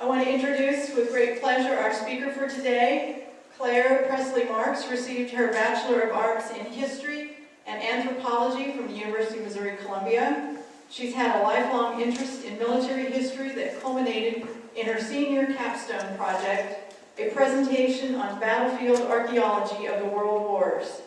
I want to introduce with great pleasure our speaker for today. Claire Presley Marks received her Bachelor of Arts in History and Anthropology from the University of Missouri-Columbia. She's had a lifelong interest in military history that culminated in her senior capstone project, a presentation on battlefield archaeology of the World Wars.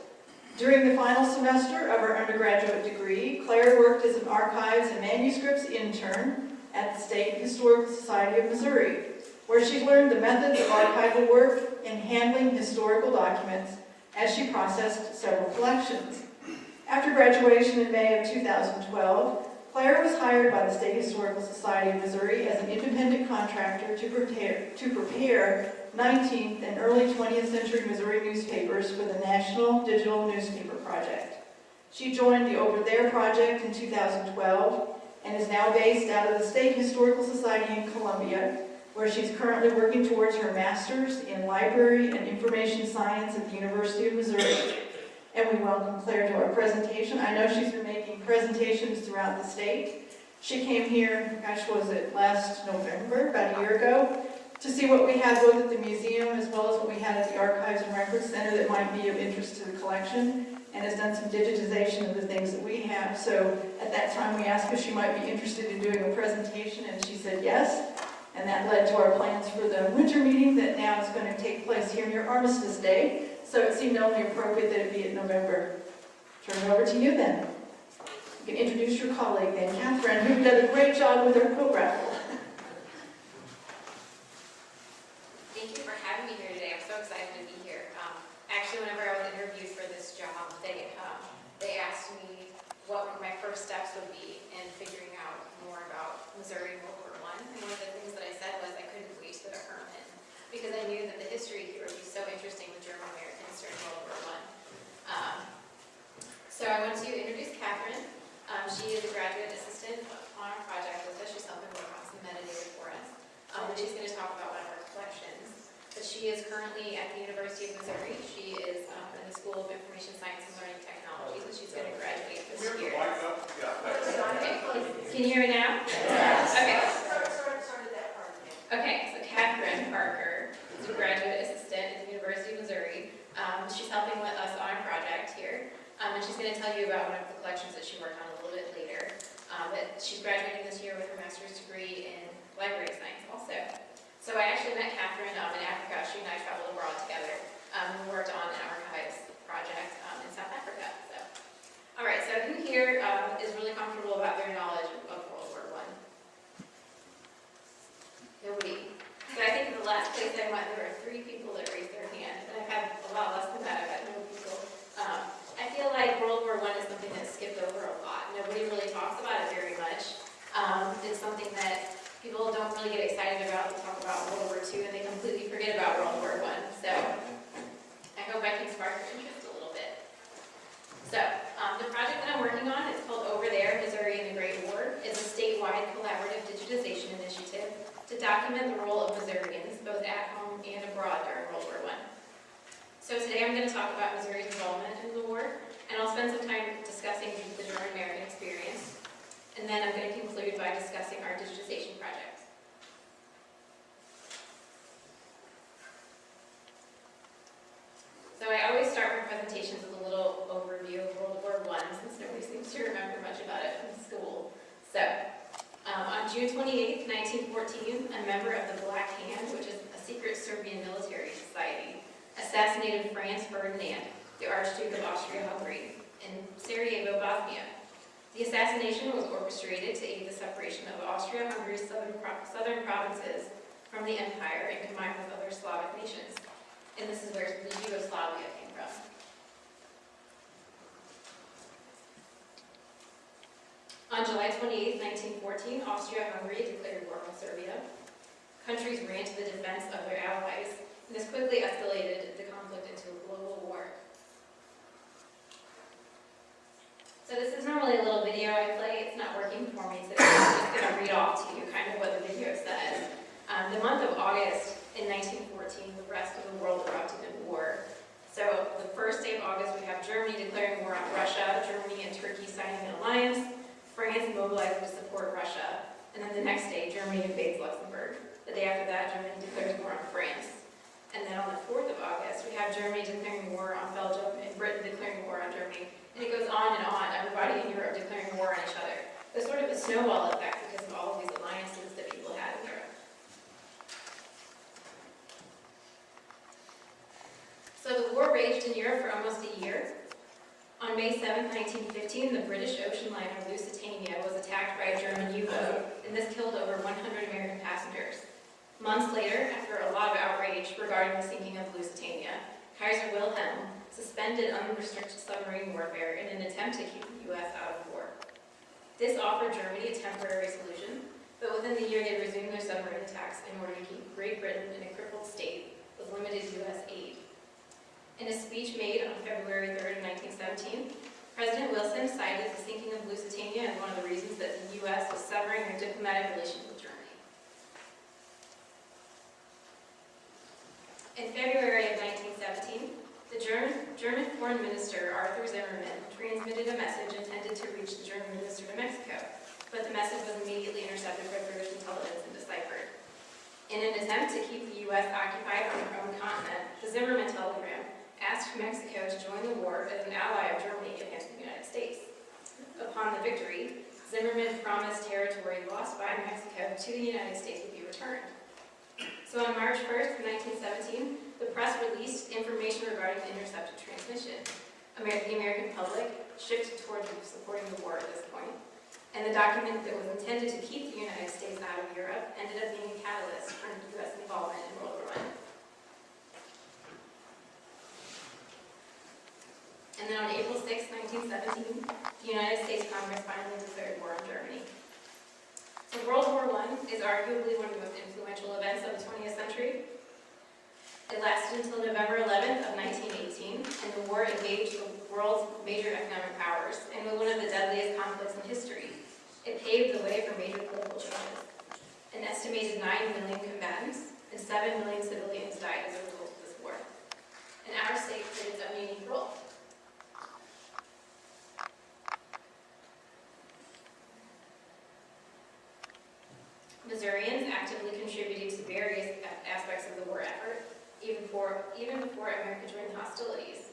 During the final semester of her undergraduate degree, Claire worked as an archives and manuscripts intern at the State Historical Society of Missouri, where she learned the methods of archival work in handling historical documents as she processed several collections. After graduation in May of 2012, Claire was hired by the State Historical Society of Missouri as an independent contractor to prepare 19th and early 20th century Missouri newspapers for the National Digital Newspaper Project. She joined the Over There project in 2012 and is now based out of the State Historical Society in Columbia, where she's currently working towards her master's in library and information science at the University of Missouri. And we welcome Claire to our presentation. I know she's been making presentations throughout the state. She came here, gosh, was it last November, about a year ago, to see what we had both at the museum as well as what we had at the Archives and Records Center that might be of interest to the collection, and has done some digitization of the things that we have. So at that time we asked if she might be interested in doing a presentation, and she said yes. And that led to our plans for the winter meeting that now is going to take place here near Armistice Day. So it seemed only appropriate that it be in November. Turn it over to you then. You can introduce your colleague then, Catherine, who did a great job with her quilt raffle. Thank you for having me here today. I'm so excited to be here. Actually, whenever I was interviewed for this job, they asked me what my first steps would be in figuring out more about Missouri World War I. And one of the things that I said was I couldn't wait to become Herman, because I knew that the history here would be so interesting with German Americans during World War I. So I want to introduce Catherine. She is a graduate assistant on our project with us. She's helping work on some metadata for us. And she's going to talk about one of our collections. But she is currently at the University of Missouri. She is in the School of Information Science and Learning Technologies, and she's going to graduate this year. Okay. Can you hear me now? Yes. Okay. Started that part again. Okay, so Catherine Parker is a graduate assistant at the University of Missouri. She's helping with us on a project here, and she's going to tell you about one of the collections that she worked on a little bit later. But she's graduating this year with her master's degree in library science also. So I actually met Catherine in Africa. She and I traveled abroad together. We worked on an archives project in South Africa. So, all right, so who here is really comfortable about their knowledge of World War I? Nobody. So I think the last place I went, there were 3 people that raised their hand, and I've had a lot less than that. I've had no people. I feel like World War I is something that's skipped over a lot. Nobody really talks about it very much. It's something that people don't really get excited about. They talk about World War II, and they completely forget about World War I. So I hope I can spark your interest a little bit. So the project that I'm working on is called Over There, Missouri in the Great War. It's a statewide collaborative digitization initiative to document the role of Missourians, both at home and abroad during World War I. So today I'm going to talk about Missouri's involvement in the war, and I'll spend some time discussing the German American experience. And then I'm going to conclude by discussing our digitization project. So I always start my presentations with a little overview of World War I, since nobody seems to remember much about it from school. So, on June 28, 1914, a member of the Black Hand, which is a secret Serbian military society, assassinated Franz Ferdinand, the Archduke of Austria-Hungary, in Sarajevo, Bosnia. The assassination was orchestrated to aid the separation of Austria-Hungary's southern provinces from the empire and combined with other Slavic nations. And this is where the Yugoslavia came from. On July 28, 1914, Austria-Hungary declared war on Serbia. Countries ran to the defense of their allies, and this quickly escalated the conflict into a global war. So this is normally a little video I play. It's not working for me, so I'm just going to read off to you kind of what the video says. The month of August in 1914, the rest of the world erupted in war. So the first day of August, we have Germany declaring war on Russia, Germany and Turkey signing an alliance, France mobilizing to support Russia, and then the next day, Germany invades Luxembourg. The day day after that, Germany declares war on France. And then on the 4th of August, we have Germany declaring war on Belgium and Britain declaring war on Germany. And it goes on and on, everybody in Europe declaring war on each other. There's sort of a snowball effect because of all of these alliances that people had in Europe. So the war raged in Europe for almost a year. On May 7, 1915, the British ocean liner Lusitania was attacked by a German U-boat, and this killed over 100 American passengers. Months later, after a lot of outrage regarding the sinking of Lusitania, Kaiser Wilhelm suspended unrestricted submarine warfare in an attempt to keep the U.S. out of war. This offered Germany a temporary solution, but within the year they resumed their submarine attacks in order to keep Great Britain in a crippled state with limited U.S. aid. In a speech made on February 3, 1917, President Wilson cited the sinking of Lusitania as one of the reasons that the U.S. was severing their diplomatic relations with Germany. In February of 1917, the German Foreign Minister, Arthur Zimmermann, transmitted a message intended to reach the German minister to Mexico, but the message was immediately intercepted by British intelligence and deciphered. In an attempt to keep the U.S. occupied on their own continent, the Zimmermann telegram asked Mexico to join the war as an ally of Germany against the United States. Upon the victory, Zimmermann promised territory lost by Mexico to the United States would be returned. So on March 1st, 1917, the press released information regarding the intercepted transmission. The American public shifted towards supporting the war at this point, and the document that was intended to keep the United States out of Europe ended up being a catalyst for U.S. involvement in World War I. And then on April 6, 1917, the United States Congress finally declared war on Germany. So World War I is arguably one of the most influential events of the 20th century. It lasted until November 11th of 1918, and the war engaged the world's major economic powers and was one of the deadliest conflicts in history. It paved the way for major political changes. An estimated 9 million combatants and 7 million civilians died as a result of this war. And our state played its own unique role. Missourians actively contributed to various aspects of the war effort, even before America joined the hostilities.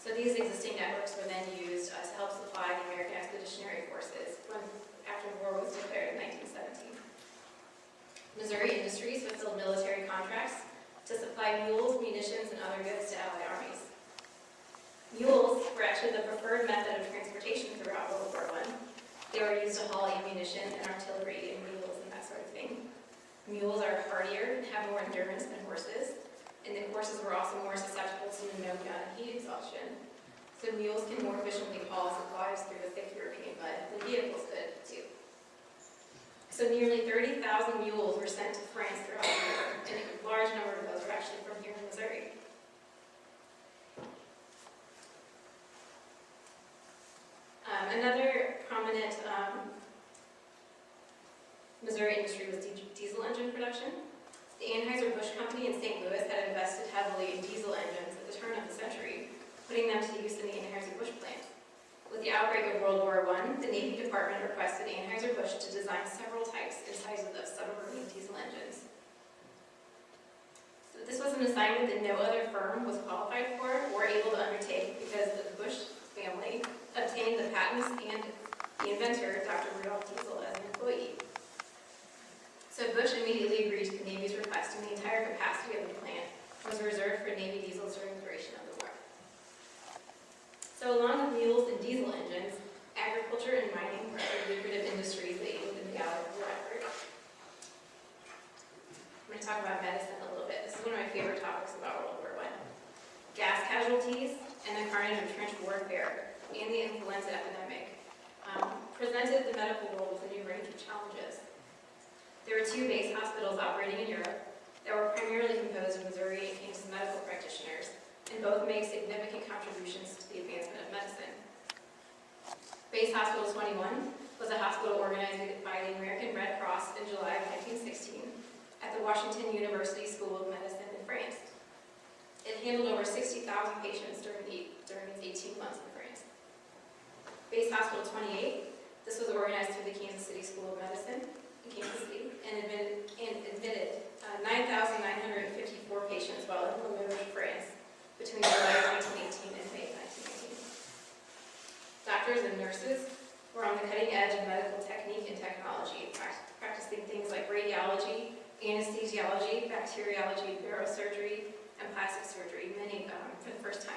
So these existing networks were then used to help supply the American Expeditionary Forces after the war was declared in 1917. Missouri Industries fulfilled military contracts to supply mules, munitions, and other goods to Allied armies. Mules were actually the preferred method of transportation throughout World War I. They were used to haul ammunition and artillery and wheels and that sort of thing. Mules are hardier and have more endurance than horses, and the horses were also more susceptible to pneumonia and heat exhaustion. So mules can more efficiently haul supplies through the thick European mud than vehicles could, too. So nearly 30,000 mules were sent to France throughout the war, and a large number of those were actually from here in Missouri. Another prominent Missouri industry was diesel engine production. The Anheuser-Busch Company in St. Louis had invested heavily in diesel engines at the turn of the century, putting them to use in the Anheuser-Busch plant. With the outbreak of World War I, the Navy Department requested Anheuser-Busch to design several types and sizes of submarine diesel engines. So this was an assignment that no other firm was qualified for or able to undertake because the Busch family obtained the patents and the inventor, Dr. Rudolf Diesel, as an employee. So Busch immediately agreed to the Navy's request, and the entire capacity of the plant was reserved for Navy diesels during the duration of the war. So along with mules and diesel engines, agriculture and mining were other lucrative industries that aided in the Allied war effort. I'm going to talk about medicine a little bit. This is one of my favorite topics about World War I. Gas casualties and the carnage of trench warfare and the influenza epidemic presented the medical world with a new range of challenges. There were 2 base hospitals operating in Europe that were primarily composed of Missouri and Kansas medical practitioners, and both made significant contributions to the advancement of medicine. Base Hospital 21 was a hospital organized by the American Red Cross in July of 1916 at the Washington University School of Medicine in France. It handled over 60,000 patients during its 18 months in France. Base Hospital 28, this was organized through the Kansas City School of Medicine in Kansas City and admitted anesthesiology, bacteriology, neurosurgery, and plastic surgery, many for the first time.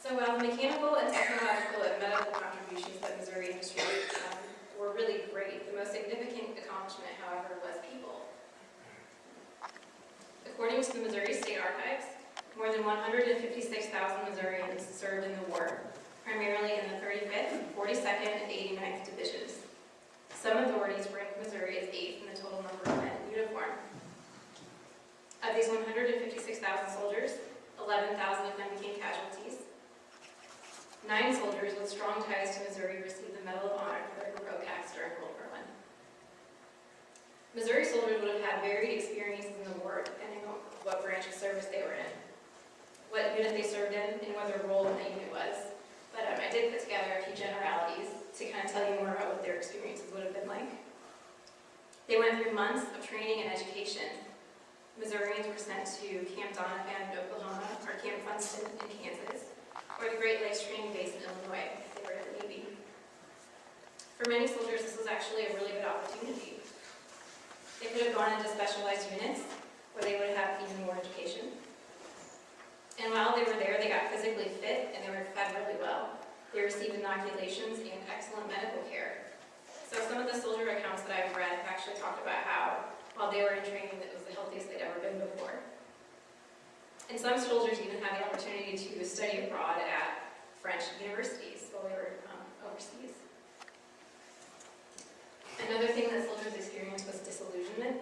So while the mechanical and technological and medical contributions that Missouri industry were really great, the most significant accomplishment, however, was people. According to the Missouri State Archives, more than 156,000 Missourians served in the war, primarily in the 35th, 42nd, and 89th Divisions. Some authorities rank Missouri as 8th in the total number of men in uniform. Of these 156,000 soldiers, 11,000 of them became casualties. 9 soldiers with strong ties to Missouri received the Medal of Honor for their heroic acts during World War I. Missouri soldiers would have had varied experiences in the war depending on what branch of service they were in, what unit they served in, and what their role in the unit was. But I did put together a few generalities to kind of tell you more about what their experiences would have been like. They went through months of training and education. Missourians were sent to Camp Doniphan in Oklahoma, or Camp Funston in Kansas, or the Great Lakes Training Base in Illinois, if they were in the Navy. For many soldiers, this was actually a really good opportunity. They could have gone into specialized units, where they would have even more education. And while they were there, they got physically fit, and they were fed really well. They received inoculations and excellent medical care. So some of the soldier accounts that I've read have actually talked about how, while they were in training, it was the healthiest they'd ever been before. And some soldiers even had the opportunity to study abroad at French universities while they were overseas. Another thing that soldiers experienced was disillusionment.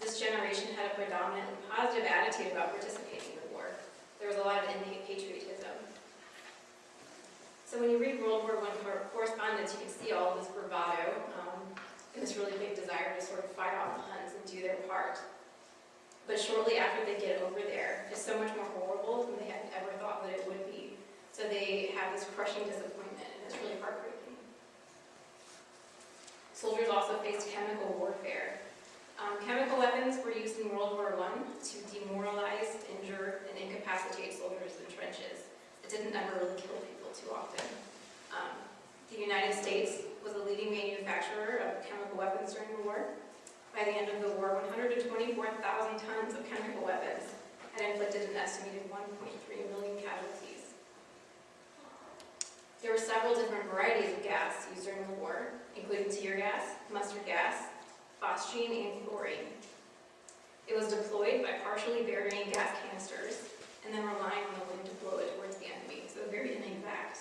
This generation had a predominantly positive attitude about participating in the war. There was a lot of innate patriotism. So when you read World War I correspondence, you can see all of this bravado and this really big desire to sort of fight off the Huns and do their part. But shortly after they get over there, it's so much more horrible than they had ever thought that it would be. So they have this crushing disappointment, and it's really heartbreaking. Soldiers also faced chemical warfare. Chemical weapons were used in World War I to demoralize, injure, and incapacitate soldiers in trenches. It didn't ever really kill people too often. The United States was a leading manufacturer of chemical weapons during the war. By the end of the war, 124,000 tons of chemical weapons had inflicted an estimated 1.3 million casualties. There were several different varieties of gas used during the war, including tear gas, mustard gas, phosgene, and chlorine. It was deployed by partially burying gas canisters and then relying on the wind to blow it towards the enemy, so very inexact.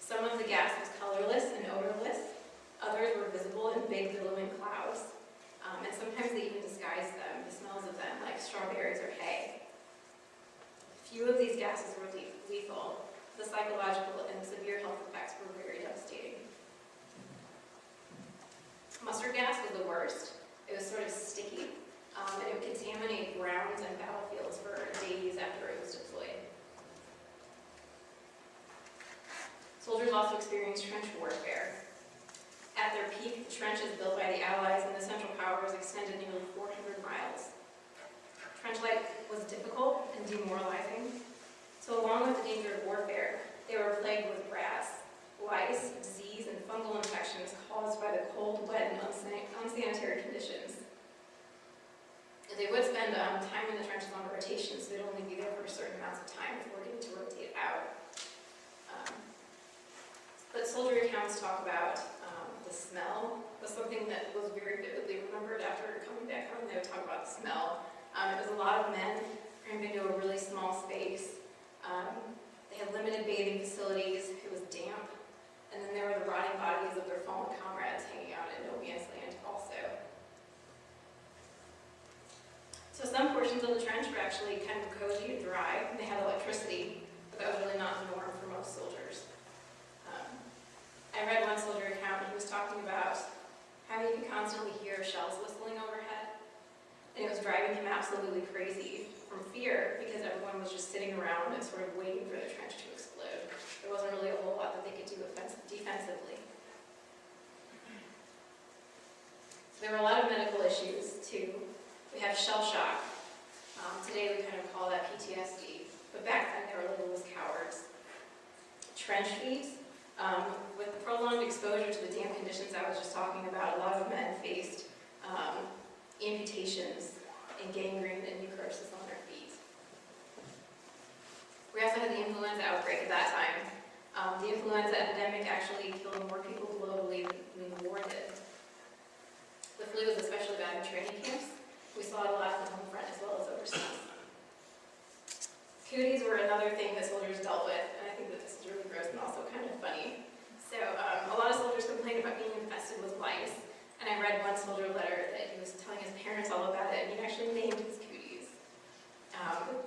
Some of the gas was colorless and odorless. Others were visible in big billowing clouds. And sometimes they even disguised them, the smells of them, like strawberries or hay. Few of these gases were lethal. The psychological and severe health effects were very devastating. Mustard gas was the worst. It was sort of sticky, and it would contaminate grounds and battlefields for days after it was deployed. Soldiers also experienced trench warfare. At their peak, the trenches built by the Allies and the Central Powers extended nearly 400 miles. Trench life was difficult and demoralizing. So along with the danger of warfare, they were plagued with rats, lice, disease, and fungal infections caused by the cold, wet, and unsanitary conditions. They would spend time in the trenches on rotation, so they'd only be there for a certain amount of time before getting to rotate out. But soldier accounts talk about the smell was something that was very vividly remembered after coming back home. They would talk about the smell. It was a lot of men crammed into a really small space. They had limited bathing facilities. It was damp. And then there were the rotting bodies of their fallen comrades hanging out in no man's land also. So some portions of the trench were actually kind of cozy and dry, and they had electricity, but that was really not the norm for most soldiers. I read one soldier account, he was talking about how he could constantly hear shells whistling overhead, and it was driving him absolutely crazy from fear because everyone was just sitting around and sort of waiting for the trench to explode. There wasn't really a whole lot that they could do defensively. So there were a lot of medical issues too. We have shell shock. Today we kind of call that PTSD, but back then they were labeled as cowards. Trench feet. With the prolonged exposure to the damp conditions I was just talking about, a lot of men faced amputations and gangrene and necrosis on their feet. We also had the influenza outbreak at that time. The influenza epidemic actually killed more people globally than the war did. The flu was especially bad in training camps. We saw it a lot on the home front as well as overseas. Cooties were another thing that soldiers dealt with, and I think that this is really gross and also kind of funny. So a lot of soldiers complained about being infested with lice, and I read one soldier letter that he was telling his parents all about it, and he actually named his cooties.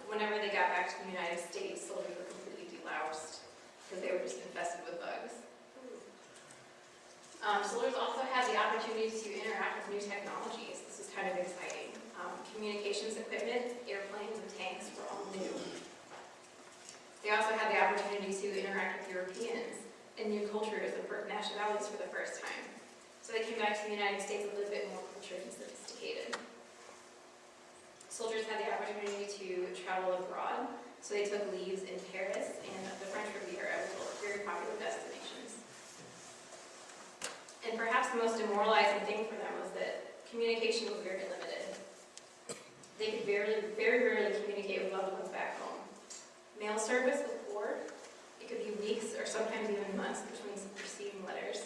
Whenever they got back to the United States, soldiers were completely deloused because they were just infested with bugs. Soldiers also had the opportunity to interact with new technologies. This was kind of exciting. Communications equipment, airplanes, and tanks were all new. They also had the opportunity to interact with Europeans and new cultures and nationalities for the first time. So they came back to the United States a little bit more cultured and sophisticated. Soldiers had the opportunity to travel abroad, so they took leaves in Paris and the French Riviera, which were very popular destinations. And perhaps the most demoralizing thing for them was that communication was very limited. They could very rarely communicate with loved ones back home. Mail service was poor. It could be weeks or sometimes even months between receiving letters.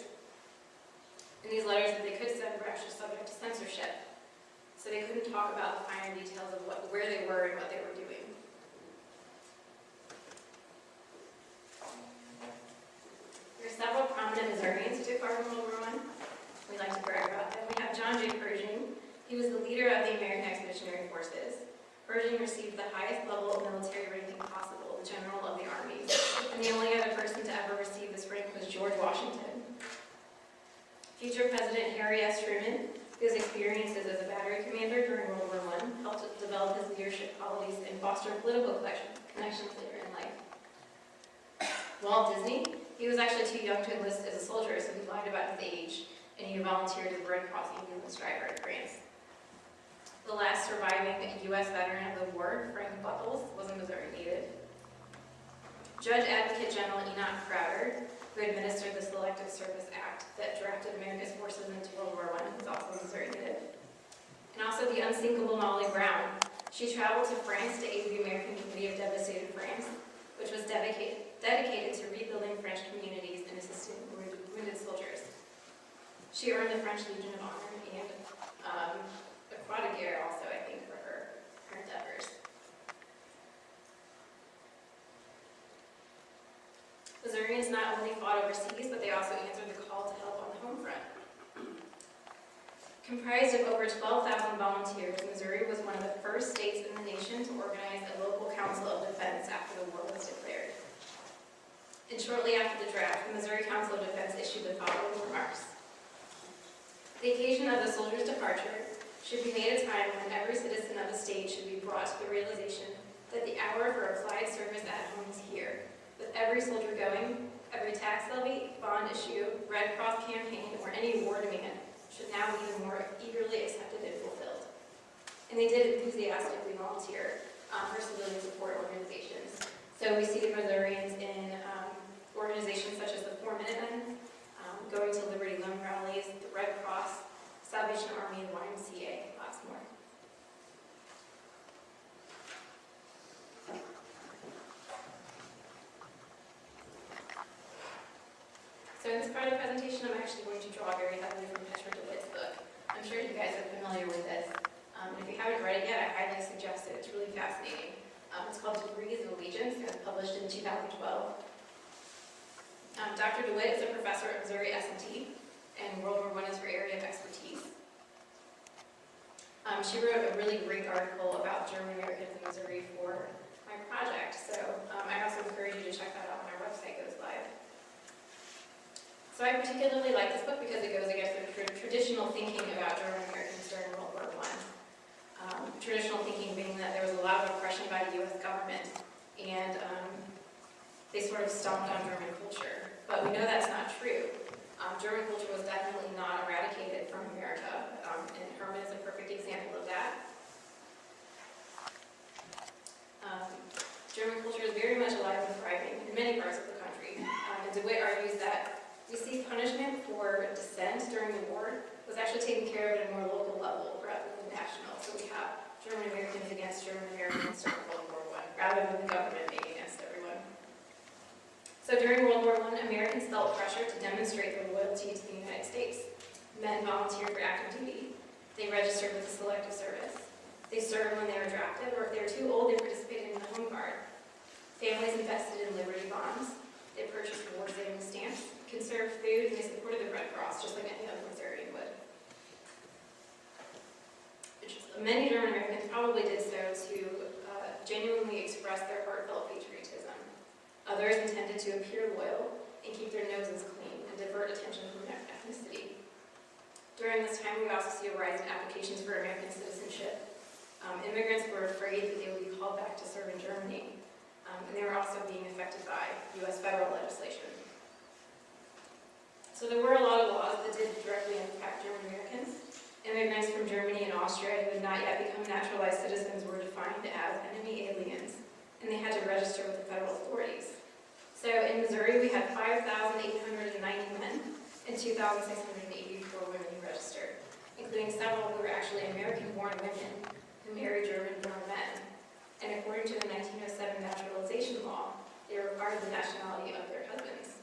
And these letters that they could send were actually subject to censorship. So they couldn't talk about the finer details of where they were and what they were doing. There are several prominent Missourians who took part in World War I. We like to brag about them. We have John J. Pershing. He was the leader of the American Expeditionary Forces. Pershing received the highest level of military ranking possible, the General of the Army. And the only other person to ever receive this rank was George Washington. Future President Harry S. Truman, whose experiences as a battery commander during World War I helped to develop his leadership qualities and foster political connections later in life. Walt Disney, he was actually too young to enlist as a soldier, so he lied about his age, and he volunteered as a Red Cross ambulance driver in France. The last surviving U.S. veteran of the war, Frank Buckles, was a Missouri native. Judge Advocate General Enoch Crowder, who administered the Selective Service Act that drafted America's forces into World War I, was also a Missouri native. And also the unsinkable Molly Brown. She traveled to France to aid the American Committee of Devastated France, which was dedicated to rebuilding French communities and assisting wounded soldiers. She earned the French Legion of Honor and the Croix de Guerre also, I think, for her endeavors. Missourians not only fought overseas, but they also answered the call to help on the home front. Comprised of over 12,000 volunteers, Missouri was one of the first states in the nation to organize a local council of defense after the war was declared. And shortly after the draft, the Missouri Council of Defense issued the following remarks. The occasion of the soldier's departure should be made a time when every citizen of the state should be brought to the realization that the hour for applied service at home is here, with every soldier going, every tax levy, bond issue, Red Cross campaign, or any war demand should now be even more eagerly accepted and fulfilled. And they did enthusiastically volunteer for civilian support organizations. So we see the Missourians in organizations such as the 4 Minutemen, going to Liberty Loan rallies, the Red Cross, Salvation Army, and YMCA, lots more. So in this part of the presentation, I'm actually going to draw very heavily from Petra DeWitt's book. I'm sure you guys are familiar with this. And if you haven't read it yet, I highly suggest it. It's really fascinating. It's called Degrees of Allegiance, and it's published in 2012. Dr. DeWitt is a professor at Missouri S&T, and World War I is her area of expertise. She wrote a really great article about German Americans in Missouri for my project, so I also encourage you to check that out when our website goes live. So I particularly like this book because it goes against the traditional thinking about German Americans during World War I. Traditional thinking being that there was a lot of oppression by the U.S. government, and they sort of stomped on German culture. But we know that's not true. German culture was definitely not eradicated from America, and Herman is a perfect example of that. German culture is very much alive and thriving in many parts of the country. And DeWitt argues that punishment for dissent during the war was actually taken care of at a more local level rather than national. So we have German Americans against German Americans during World War I, rather than the government being against everyone. So during World War I, Americans felt pressure to demonstrate their loyalty to the United States. Men volunteered for active duty. They registered with the Selective Service. They served when they were drafted, or if they were too old, they participated in the Home Guard. Families invested in Liberty bonds. They purchased war savings stamps, conserved food, and they supported the Red Cross, just like any other Missourian would. Many German Americans probably did so to genuinely express their heartfelt patriotism. Others intended to appear loyal and keep their noses clean and divert attention from their ethnicity. During this time, we also see a rise in applications for American citizenship. Immigrants were afraid that they would be called back to serve in Germany, and they were also being affected by U.S. federal legislation. So there were a lot of laws that did directly impact German Americans. Immigrants from Germany and Austria who had not yet become naturalized citizens were defined as enemy aliens, and they had to register with the federal authorities. So in Missouri, we had 5,890 men and 2,684 women who registered, including several who were actually American-born women who married German-born men. And according to the 1907 naturalization law, they required the nationality of their husbands.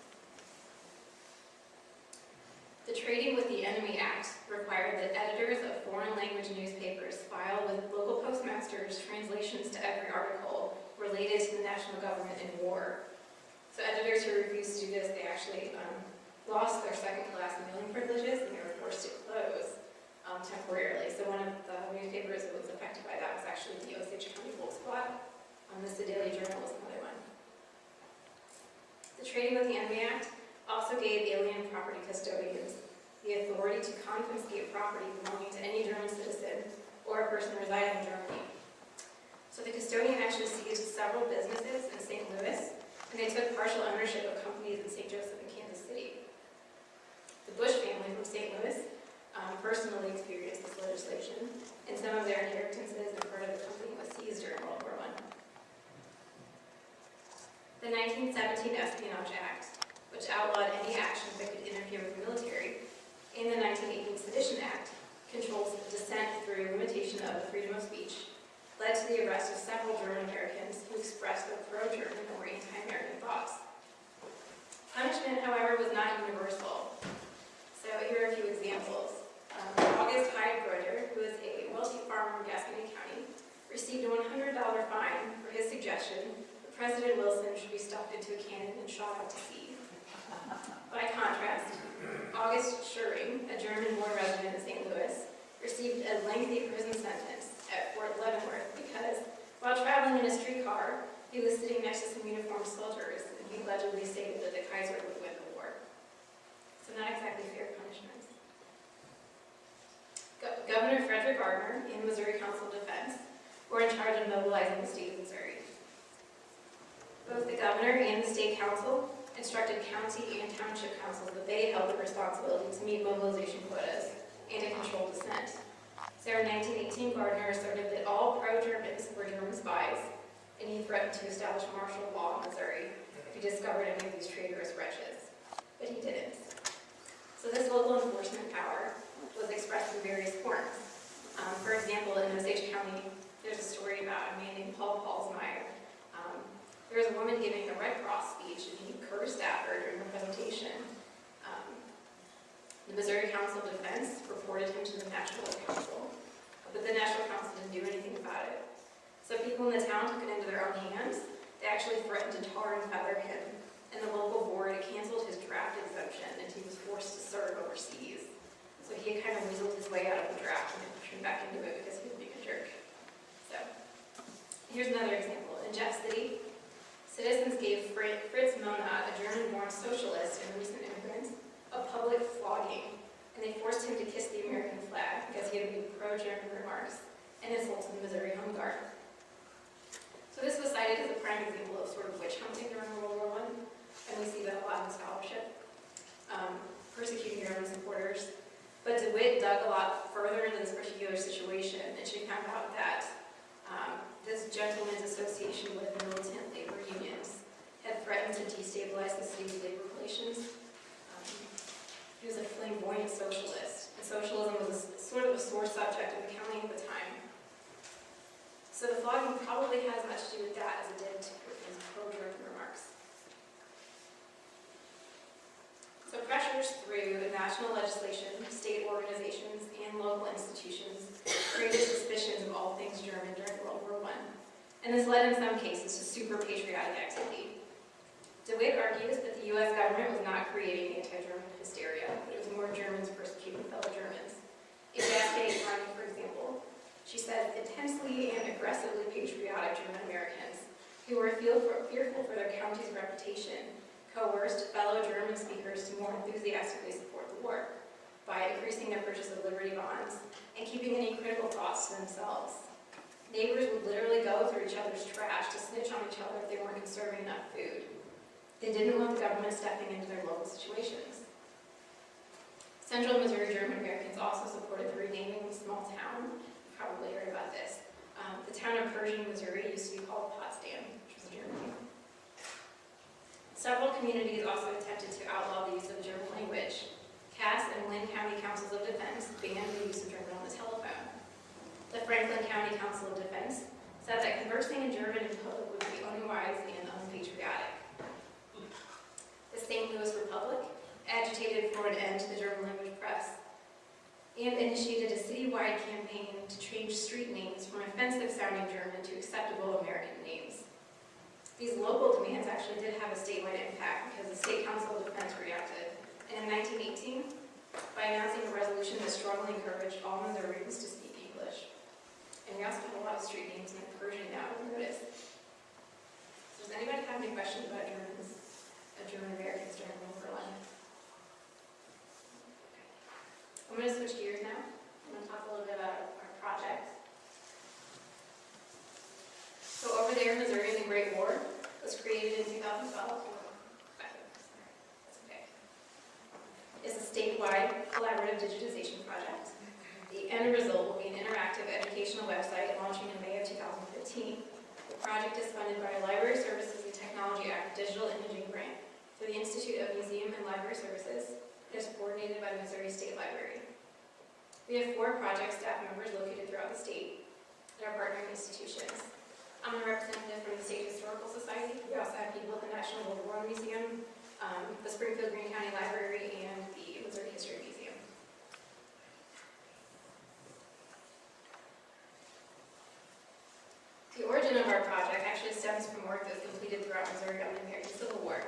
The Trading with the Enemy Act required that editors of foreign language newspapers file with local postmasters translations to every article related to the national government in war. So editors who refused to do this, they actually lost their second-class mailing privileges and they were forced to close temporarily. So one of the newspapers that was affected by that was actually the Osage County Volksblatt. The Sedalia Journal was another one. The Trading with the Enemy Act also gave alien property custodians the authority to confiscate property belonging to any German citizen or a person residing in Germany. So the custodian actually seized several businesses in St. Louis, and they took partial ownership of companies in St. Joseph and Kansas City. The Bush family from St. Louis personally experienced this legislation, and some of their inheritances and part of the company was seized during World War I. The 1917 Espionage Act, which outlawed any action that could interfere with the military, and the 1918 Sedition Act controls dissent through limitation of the freedom of speech, led to the arrest of several German Americans who expressed their pro-German or anti-American thoughts. Punishment, however, was not universal. So here are a few examples. August Hyde Broder, who is a wealthy farmer in Gascony County, received a $100 fine for his suggestion that President Wilson should be stuffed into a cannon and shot out to sea. By contrast, August Schuring, a German-born resident of St. Louis, received a lengthy prison sentence at Fort Leavenworth because, while traveling in a streetcar, he was sitting next to some uniformed soldiers, and he allegedly stated that the Kaiser would win the war. So not exactly fair punishments. Governor Frederick Gardner and the Missouri Council of Defense were in charge of mobilizing the state of Missouri. Both the governor and the state council instructed county and township councils that they held the responsibility to meet mobilization quotas and to control dissent. So in 1918, Gardner asserted that all pro-Germans were German spies, and he threatened to establish martial law in Missouri if he discovered any of these traitorous wretches. But he didn't. So this local enforcement power was expressed in various forms. For example, in Osage County, there's a story about a man named Paul Paulsmeyer. There was a woman giving a Red Cross speech, and he cursed at her during her presentation. The Missouri Council of Defense reported him to the National Council, but the National Council didn't do anything about it. So people in the town took it into their own hands. They actually threatened to tar and feather him, and the local board canceled his draft exemption, and he was forced to serve overseas. So he had kind of weaseled his way out of the draft and then pushed him back into it because he was being a jerk. So here's another example. In Jeff City, citizens gave Fritz Monod, a German-born socialist and recent immigrant, a public flogging, and they forced him to kiss the American flag because he had made pro-German remarks and insulted the Missouri Home Guard. So this was cited as a prime example of sort of witch hunting during World War I, and we see that a lot in scholarship, persecuting German supporters. But DeWitt dug a lot further into this particular situation, and she found out that this gentleman's association with militant labor unions had threatened to destabilize the city's labor relations. flamboyant socialist, and socialism was sort of a sore subject of the county at the time. So the flogging probably had as much to do with that as it did to his pro-German remarks. So pressures through national legislation, state organizations, and local institutions created suspicions of all things German during World War I. And this led in some cases to super patriotic activity. DeWitt argues that the U.S. government was not creating anti-German hysteria, but it was more Germans persecuting fellow Germans. In Gascade County, for example, she says intensely and aggressively patriotic German Americans who were fearful for their county's reputation coerced fellow German speakers to more enthusiastically support the war by increasing their purchase of Liberty bonds and keeping any critical thoughts to themselves. Neighbors would literally go through each other's trash to snitch on each other if they weren't conserving enough food. They didn't want the government stepping into their local situations. Central Missouri German Americans also supported the renaming of a small town. You've probably heard about this. The town of Pershing, Missouri used to be called Potsdam, which was a German name. Several communities also attempted to outlaw the use of the German language. Cass and Lynn County Councils of Defense banned the use of German on the telephone. The Franklin County Council of Defense said that conversing in German in public would be unwise and unpatriotic. The St. Louis Republic agitated for an end to the German language press and initiated a citywide campaign to change street names from offensive-sounding German to acceptable American names. These local demands actually did have a statewide impact because the State Council of Defense reacted. And in 1918, by announcing a resolution that strongly encouraged all Missourians to speak English. And we also have a lot of street names in Pershing now, I've noticed. Does anybody have any questions about German Americans during World War I? I'm going to switch gears now. I'm going to talk a little bit about our project. So over there in Missouri, the Great War was created in 2012. That's okay. It's a statewide collaborative digitization project. The end result will be an interactive educational website launching in May of 2015. The project is funded by a Library Services and Technology Act Digital Imaging Grant through the Institute of Museum and Library Services. It is coordinated by the Missouri State Library. We have 4 project staff members located throughout the state at our partnering institutions. I'm a representative from the State Historical Society. We also have people at the National World War Museum, the Springfield Greene County Library, and the Missouri History Museum. The origin of our project actually stems from work that was completed throughout Missouri on the American Civil War.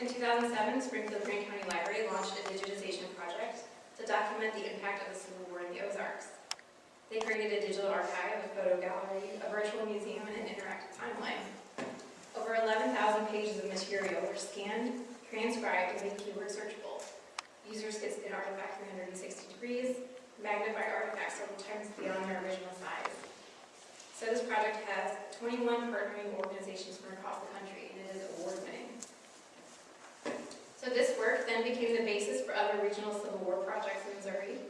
In 2007, Springfield Greene County Library launched a digitization project to document the impact of the Civil War in the Ozarks. They created a digital archive, a photo gallery, a virtual museum, and an interactive timeline. Over 11,000 pages of material were scanned, transcribed, and made keyword searchable. Users could spin artifacts 360 degrees, magnify artifacts several times beyond their original size. So this project has 21 partnering organizations from across the country, and it is award-winning. So this work then became the basis for other regional Civil War projects in Missouri.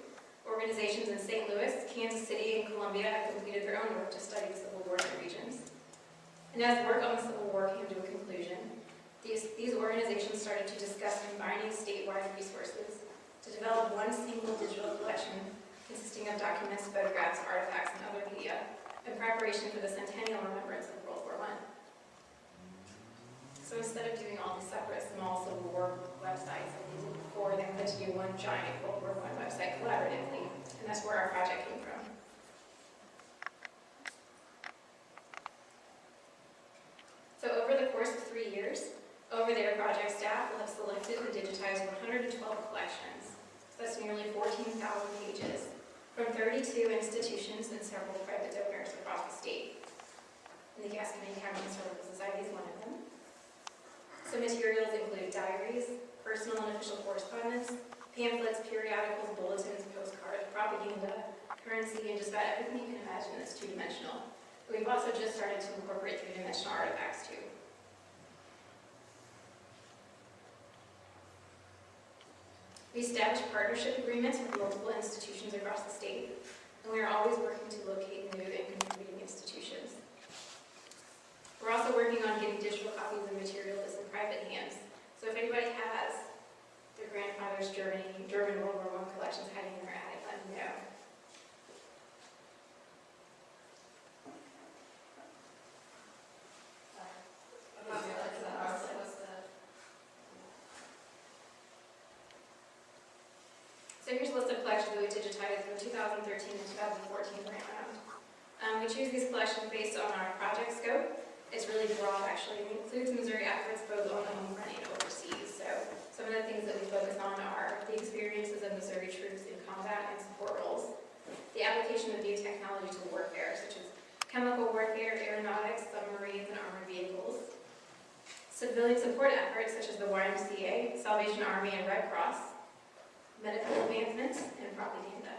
Organizations in St. Louis, Kansas City, and Columbia have completed their own work to study the Civil War in their regions. And as work on the Civil War came to a conclusion, these organizations started to discuss combining statewide resources to develop one single digital collection consisting of documents, photographs, artifacts, and other media in preparation for the centennial remembrance of World War I. So instead of doing all these separate small Civil War websites like they did before, they wanted to do one giant World War I website collaboratively, and that's where our project came from. So over the course of 3 years, over there project staff will have selected and digitized 112 collections. So that's nearly 14,000 pages from 32 institutions and several private donors across the state. And the Gascony County Historical Society is one of them. So materials include diaries, personal and official correspondence, pamphlets, periodicals, bulletins, postcards, propaganda, currency, and just about everything you can imagine that's two-dimensional. But we've also just started to incorporate three-dimensional artifacts too. We established partnership agreements with multiple institutions across the state, and we are always working to locate new and contributing institutions. We're also working on getting digital copies of material that's in private hands. So if anybody has their grandfather's German World War I collections hiding in their attic, let me know. So here's a list of collections that we digitized in 2013 and 2014 grant round. We choose these collections based on our project scope. It's really broad, actually. It includes Missouri efforts both on the home front and overseas. So some of the things that we focus on are the experiences of Missouri troops in combat and support roles, the application of new technology to warfare, such as chemical warfare, aeronautics, submarines, and armored vehicles, civilian support efforts, such as the YMCA, Salvation Army, and Red Cross, medical advancements, and propaganda.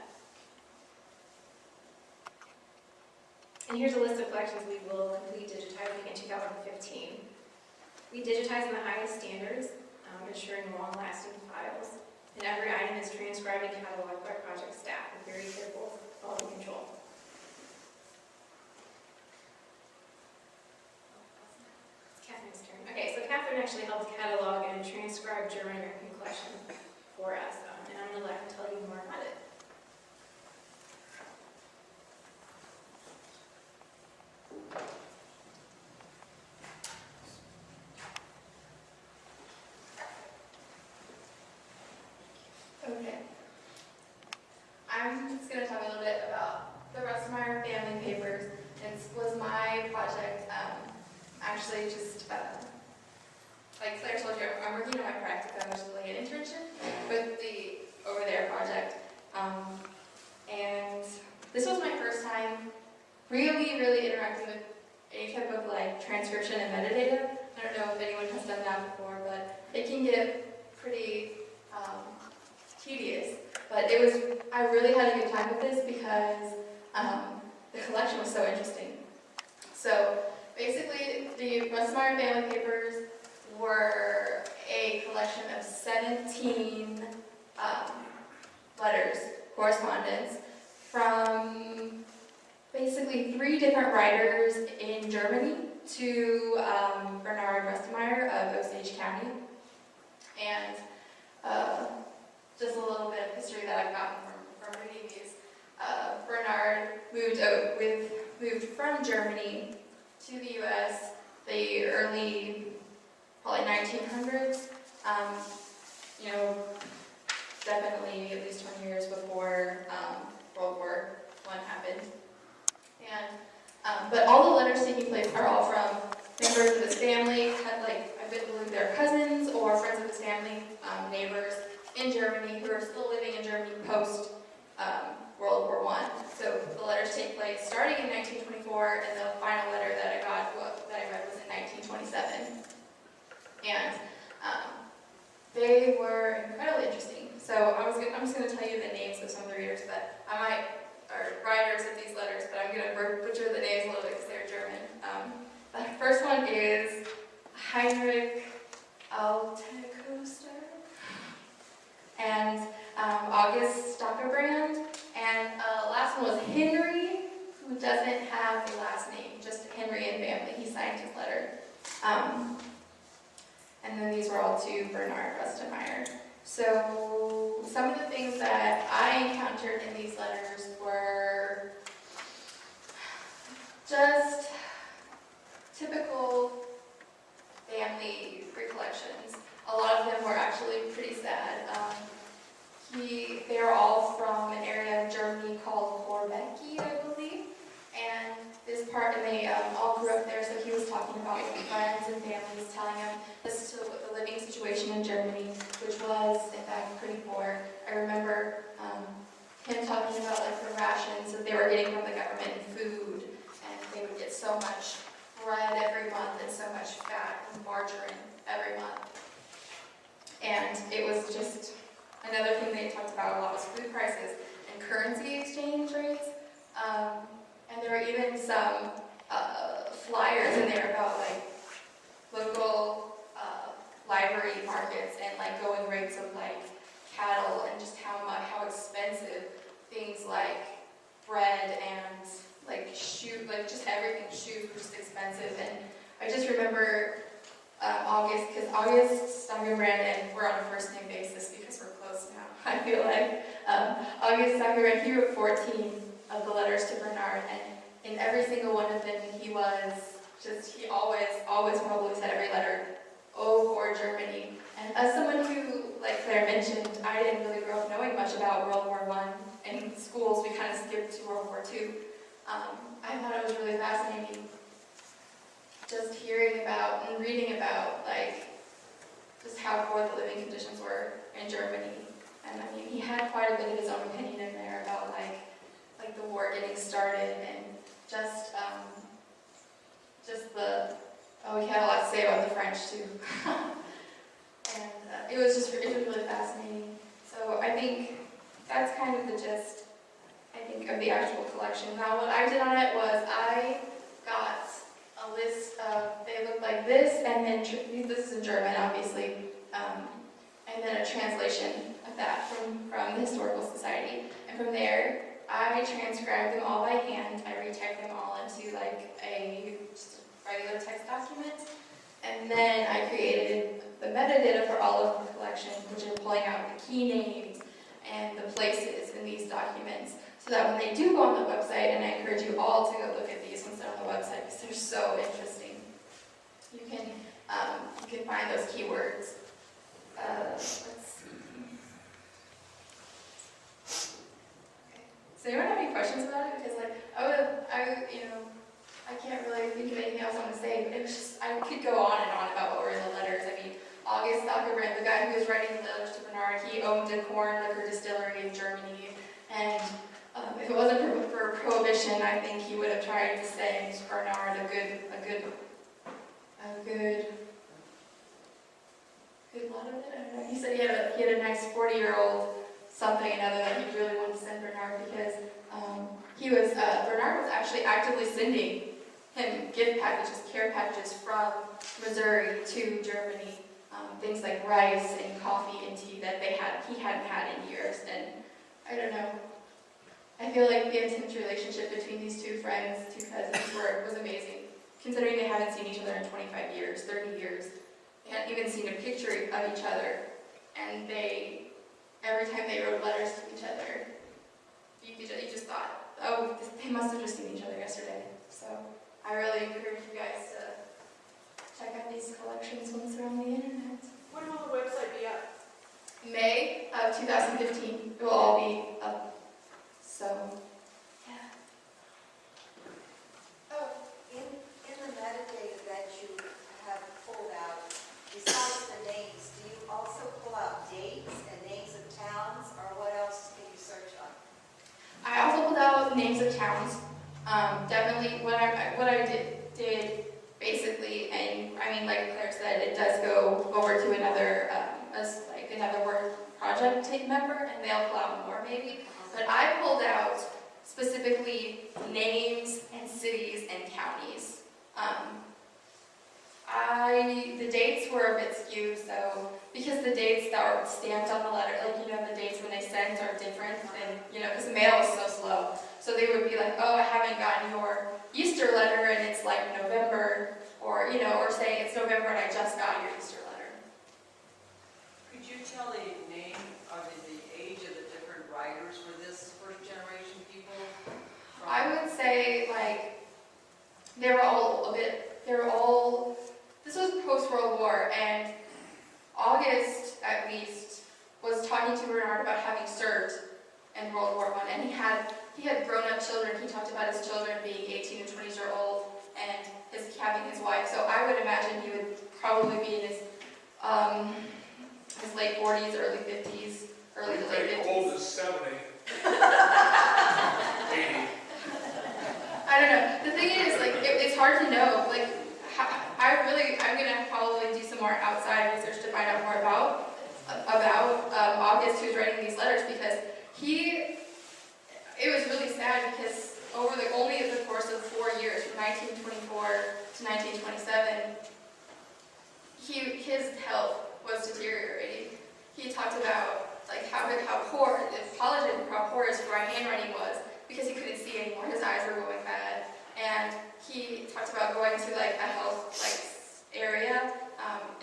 And here's a list of collections we will complete digitizing in 2015. We digitize in the highest standards, ensuring long-lasting files, and every item is transcribed and cataloged by project staff with very careful quality control. It's Catherine's turn. Okay, so Catherine actually helped catalog and transcribe German American collection for us, and I'm going to let her tell you more about it. Okay. I'm just going to talk a little bit about the Rustmeyer family papers. It was my project, actually just, like Claire told you, I'm working on my practicum, which is like an internship with the Over There project. And this was my first time really interacting with any type of like transcription and metadata. I don't know if anyone has done that before, but it can get pretty tedious. But I really had a good time with this because the collection was so interesting. So basically, the Rustmeyer family papers were a collection of 17 letters, correspondence, from basically 3 different writers in Germany to Bernard Rustmeyer of Osage County. And just a little bit of history that I've gotten from reading these. Bernard moved from Germany to the U.S. the early, probably 1900s. Definitely at least 20 years before World War I happened. And but all the letters taking place are all from members of his family, I believe they're cousins or friends of his family, neighbors in Germany who are still living in Germany post World War I. So the letters take place starting in 1924, and the final letter that I read was in 1927. And they were incredibly interesting. So I'm just going to tell you the names of some of the readers that or writers of these letters, but I'm going to butcher the names a little bit because they're German. The first one is Heinrich Altekoester and August Stockerbrand, and last one was Henry, who doesn't have a last name, just Henry and family. He signed his letter. And then these were all to Bernard Rustmeyer. So some of the things that I encountered in these letters were just typical family recollections. A lot of them were actually pretty sad. They are all from an area of Germany called Korvecki, I believe. And they all grew up there, so he was talking about friends and families, telling him this is the living situation in Germany, which was, in fact, pretty poor. I remember him talking about the rations that they were getting from the government and food, and they would get so much bread every month and so much fat and margarine every month. And it was just another thing they talked about a lot was food prices and currency exchange rates. And there were even some flyers in there about local library markets and going rates of cattle and just how expensive things like bread and just everything, shoes were just expensive. And I just remember August, because August Stockenbrand and we're on a first name basis because we're close now, I feel like. August Stockenbrand, he wrote 14 of the letters to Bernard, and in every single one of them, he always probably said every letter, "Oh, for Germany." And as someone who, like Claire mentioned, I didn't really grow up knowing much about World War I. In schools, we kind of skipped to World War II. I thought it was really fascinating just hearing about and reading about, like, just how poor the living conditions were in Germany. And I mean, he had quite a bit of his own opinion in there about, like the war getting started and just he had a lot to say about the French too. And it was really fascinating. So I think that's kind of the gist, I think, of the actual collection. Now what I did on it was I got a list of, they look like this, and then, this is in German obviously, and then a translation of that from the Historical Society. And from there, I transcribed them all by hand. I retyped them all into like just a regular text document. And then I created the metadata for all of the collection, which are pulling out the key names and the places in these documents, so that when they do go on the website, and I encourage you all to go look at these once they're on the website, because they're so interesting. You can find those keywords. Let's see. Okay. So anyone have any questions about it? Because like I can't really think of anything else I want to say, but it was just, I could go on and on about what were in the letters. I mean, August Stockenbrand, the guy who was writing the letters to Bernard, he owned a corn liquor distillery in Germany, and if it wasn't for Prohibition, I think he would have tried to send Bernard a good lot of it. I don't know. He said he had a nice 40-year-old something another that he really wanted to send Bernard, because Bernard was actually actively sending him gift packages, care packages from Missouri to Germany, things like rice and coffee and tea that he hadn't had in years. And I don't know, I feel like the intense relationship between these two friends, two cousins, was amazing, considering they haven't seen each other in 25 years, 30 years. They hadn't even seen a picture of each other, and every time they wrote letters to each other, you just thought, oh, they must have just seen each other yesterday. So I really encourage you guys to check out these collections once they're on the internet. When will the website be up? May of 2015, it will all be up. So, yeah. Oh, in the metadata that you have pulled out, besides the names, do you also pull out dates and names of towns, or what else can you search on? I also pulled out names of towns. Definitely, what I did basically, and I mean, like Claire said, it does go over to another work project team member, and they'll pull out more maybe. But I pulled out specifically names and cities and counties. The dates were a bit skewed, so because the dates that were stamped on the letter, like, the dates when they sent are different, and, because the mail is so slow. So they would be like, oh, I haven't gotten your Easter letter, and it's like November, or saying it's November and I just got your Easter letter. Could you tell the name of the age of the different writers for this first generation people? I would say, like, this was post-World War, and August, at least, was talking to Bernard about having served in World War I, and he had grown-up children. He talked about his children being 18 and 20 years old, and having his wife. So I would imagine he would probably be in his late 40s, early 50s, early to late 50s. Old as 70. 80. I don't know. The thing is, like, it's hard to know. Like, I'm gonna probably do some more outside research to find out more about August, who's writing these letters, because it was really sad, because only the course of 4 years, from 1924 to 1927, his health was deteriorating. He talked about, like, how poor, apologized for how poor his handwriting was, because he couldn't see anymore. His eyes were going bad. And he talked about going to, like, a health, like, area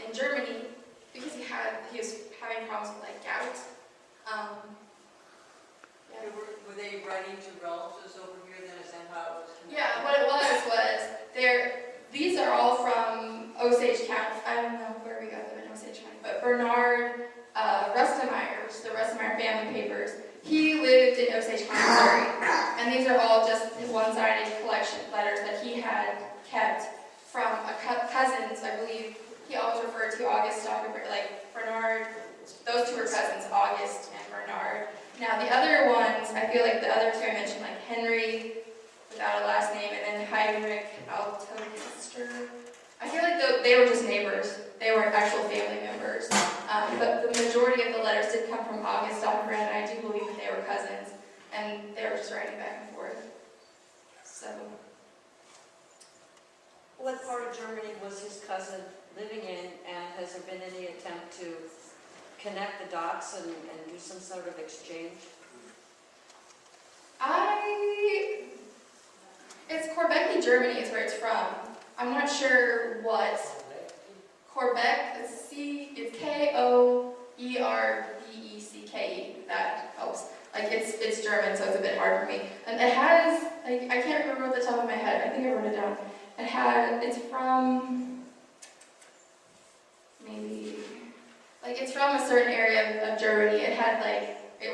in Germany because he was having problems with like gout. Yeah. Were they writing to relatives over here then, is that how it was connected? Yeah, what it was these are all from Osage County. I don't know where we got them in Osage County, but Bernard Rustemeyer, which is the Rustemeyer family papers, he lived in Osage County, Missouri. And these are all just one-sided collection letters that he had kept from cousins, I believe. He always referred to August, like Bernard, those two are cousins, August and Bernard. Now the other ones, I feel like the other two I mentioned, like Henry, without a last name, and then Heinrich Altogaster. I feel like they were just neighbors. They weren't actual family members. But the majority of the letters did come from August Stockbrand, and I do believe that they were cousins, and they were just writing back and forth. So, What part of Germany was his cousin living in, and has there been any attempt to connect the dots and do some sort of exchange? It's Quebec, Germany is where it's from. I'm not sure what. Quebec, it's Koerbecke, that helps. Like it's German, so it's a bit hard for me. And it has, like, I can't remember off the top of my head. I think I wrote it down. It's from, maybe, like it's from a certain area of Germany. It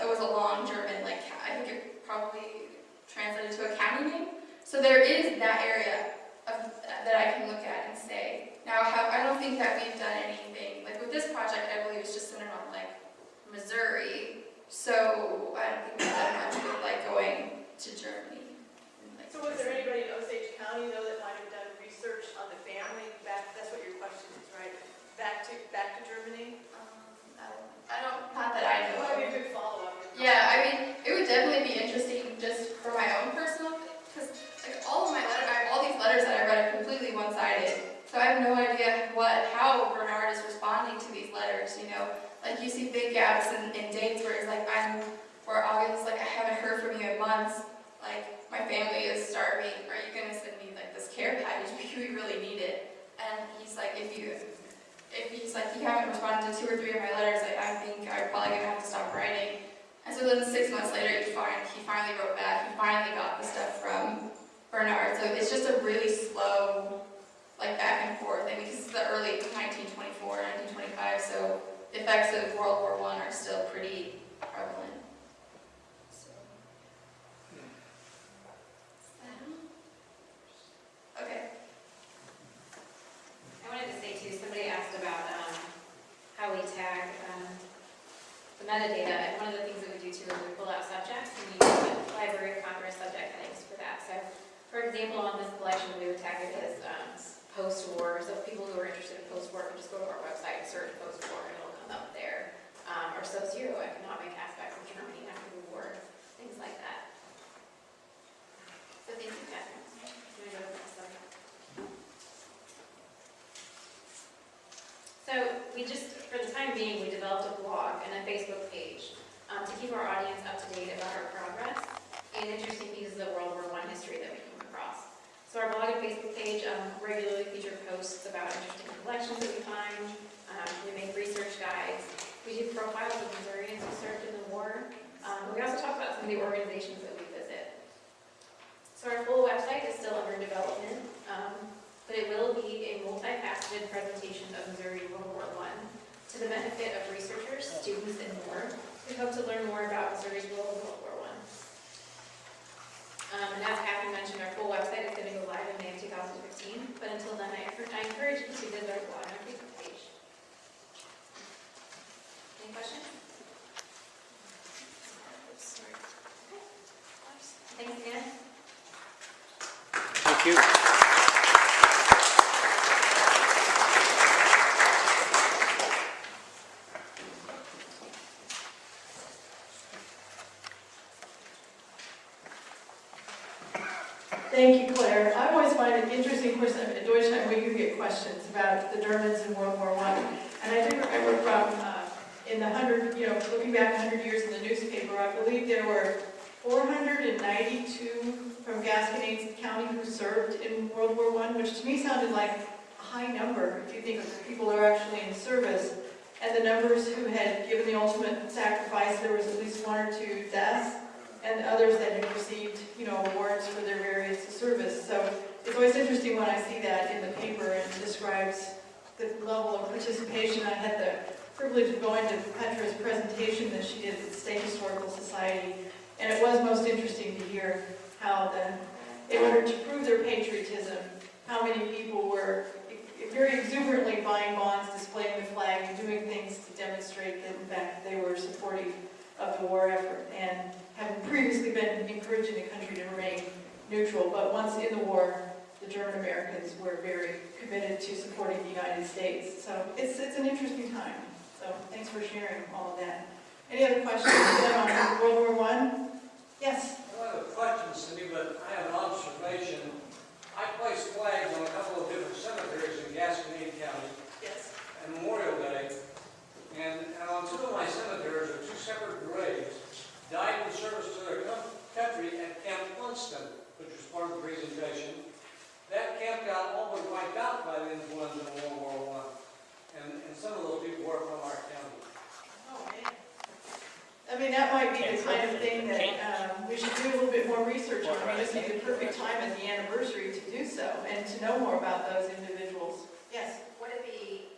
was a long German, like I think it probably translated to a county name. So there is that area that I can look at and say. Now, I don't think that we've done anything, like with this project, I believe it's just centered on like Missouri. So I don't think we've done much with like going to Germany. So was there anybody in Osage County, though, that might have done research on the family back, that's what your question is, right? Back to Germany? Not that I know That would be of. a good follow-up. Yeah, I mean, it would definitely be interesting just for my own personal, because like all these letters that I read are completely one-sided. So I have no idea how Bernard is responding to these letters, you know. Like you see big gaps in dates where it's like where August, like I haven't heard from you in months. Like my family is starving. Are you gonna send me like this care package? We really need it. And he's like, if you haven't responded to 2 or 3 of my letters, I think I'm probably gonna have to stop writing. And so then 6 months later, he finally wrote back. He finally got the stuff from Bernard. So it's just a really slow, like back and forth. I mean, this is the early 1924, 1925. So the effects of World War I are still pretty prevalent. So. Okay. I wanted to say too, somebody asked about how we tag the metadata, and one of the things that we do too is we pull out subjects and we use the Library of Congress subject headings for that. So, for example, on this collection, we would tag it as post-war. So people who are interested in post-war can just go to our website and search post-war, and it'll come up there. Or socioeconomic aspects of Germany after the war, things like that. So thank you, Catherine. I'm gonna go to the next slide. So for the time being, we developed a blog and a Facebook page to keep our audience up to date about our progress and interesting pieces of World War I history that we come across. So our blog and Facebook page regularly feature posts about interesting collections that we find. We make research guides. We do profiles of Missourians who served in the war. We also talk about some of the organizations that we visit. So our full website is still under development. But it will be a multifaceted presentation of Missouri World War I to the benefit of researchers, students, and more who hope to learn more about Missouri's role in World War I. And as Catherine mentioned, our full website is going to go live in May of 2015, but until then, I encourage you to visit our blog and our Facebook page. Any questions? Thanks again. Thank you. Thank you, Claire. I always find it interesting, of course, at Deutschland, we do get questions about the Germans in World War I. And I do remember from, in the 100, looking back 100 years in the newspaper, I believe there were 492 from Gasconade County who served in World War I, which to me sounded like a high number, if you think of people who are actually in service. And the numbers who had given the ultimate sacrifice, there was at least 1 or 2 deaths, and others that had received, awards for their various service. So it's always interesting when I see that in the paper and it describes the level of participation. I had the privilege of going to Petra's presentation that she did at the State Historical Society, and it was most interesting to hear how in order to prove their patriotism, how many people were very exuberantly buying bonds, displaying the flag, and doing things to demonstrate that, in fact, they were supportive of the war effort, and having previously been encouraging the country to remain neutral. But once in the war, the German Americans were very committed to supporting the United States. So it's an interesting time. So thanks for sharing all of that. Any other questions on World War I? Yes? I have a question, Cindy, but I have an observation. I placed flags on a couple of different cemeteries in Gasconade County Yes. on Memorial Day, and on 2 of my cemeteries are 2 separate graves, died in service to their country at Camp Funston, which was part of the presentation. That camp got all but wiped out by the influenza in World War I, and some of those people were from our county. Oh, man. I mean, that might be the kind of thing that we should do a little bit more research on. I mean, this is the perfect time at the anniversary to do so and to know more about those individuals. Yes? Would it be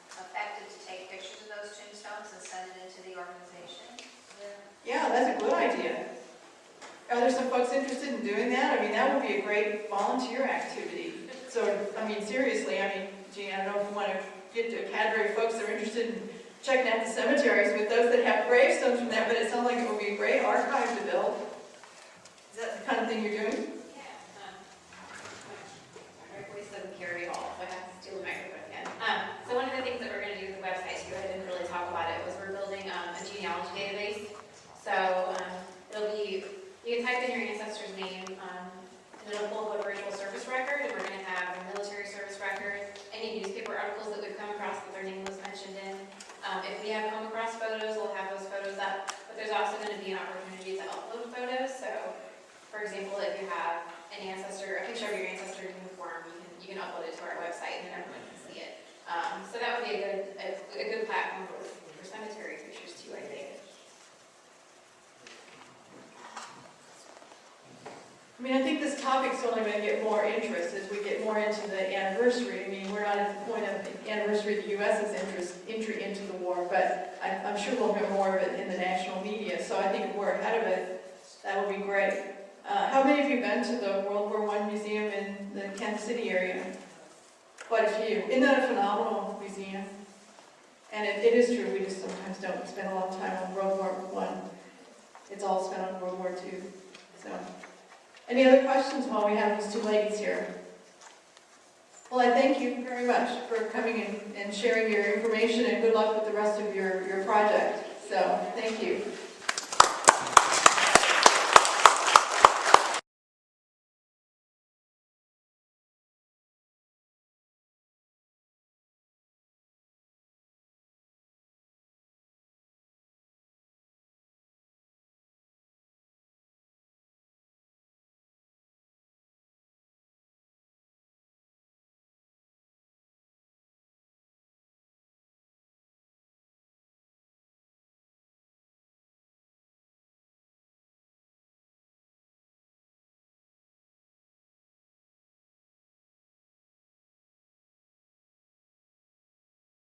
effective to take pictures of those tombstones and send it into the organization? Yeah, that's a good idea. Are there some folks interested in doing that? I mean, that would be a great volunteer activity. So, I mean, seriously, Jean, I don't know if you want to get to a cadre of folks that are interested in checking out the cemeteries with those that have gravestones from that, but it sounds like it would be a great archive to build. Is that the kind of thing you're doing? Yeah. My voice doesn't carry at all, so I have to steal the microphone again. So one of the things that we're going to do with the website too, I didn't really talk about it, was we're building a genealogy database. So it'll be, you can type in your ancestor's name, and it'll pull up a virtual service record, and we're going to have a military service record, any newspaper articles that we've come across that their name was mentioned in. If we have come across photos, we'll have those photos up, but there's also going to be an opportunity to upload photos. So, for example, if you have an ancestor, a picture of your ancestor in uniform, you can upload it to our website and then everyone can see it. So that would be a good platform for cemetery pictures too, I think. I mean, I think this topic's only going to get more interest as we get more into the anniversary. I mean, we're not at the point of the anniversary of the U.S.'s entry into the war, but I'm sure we'll hear more of it in the national media. So I think if we're ahead of it, that will be great. How many of you have been to the World War I Museum in the Kansas City area? Quite a few. Isn't that a phenomenal museum? And it is true, we just sometimes don't spend a lot of time on World War I. It's all spent on World War II. So. Any other questions while we have these 2 ladies here? Well, I thank you very much for coming in and sharing your information, and good luck with the rest of your project. So, thank you.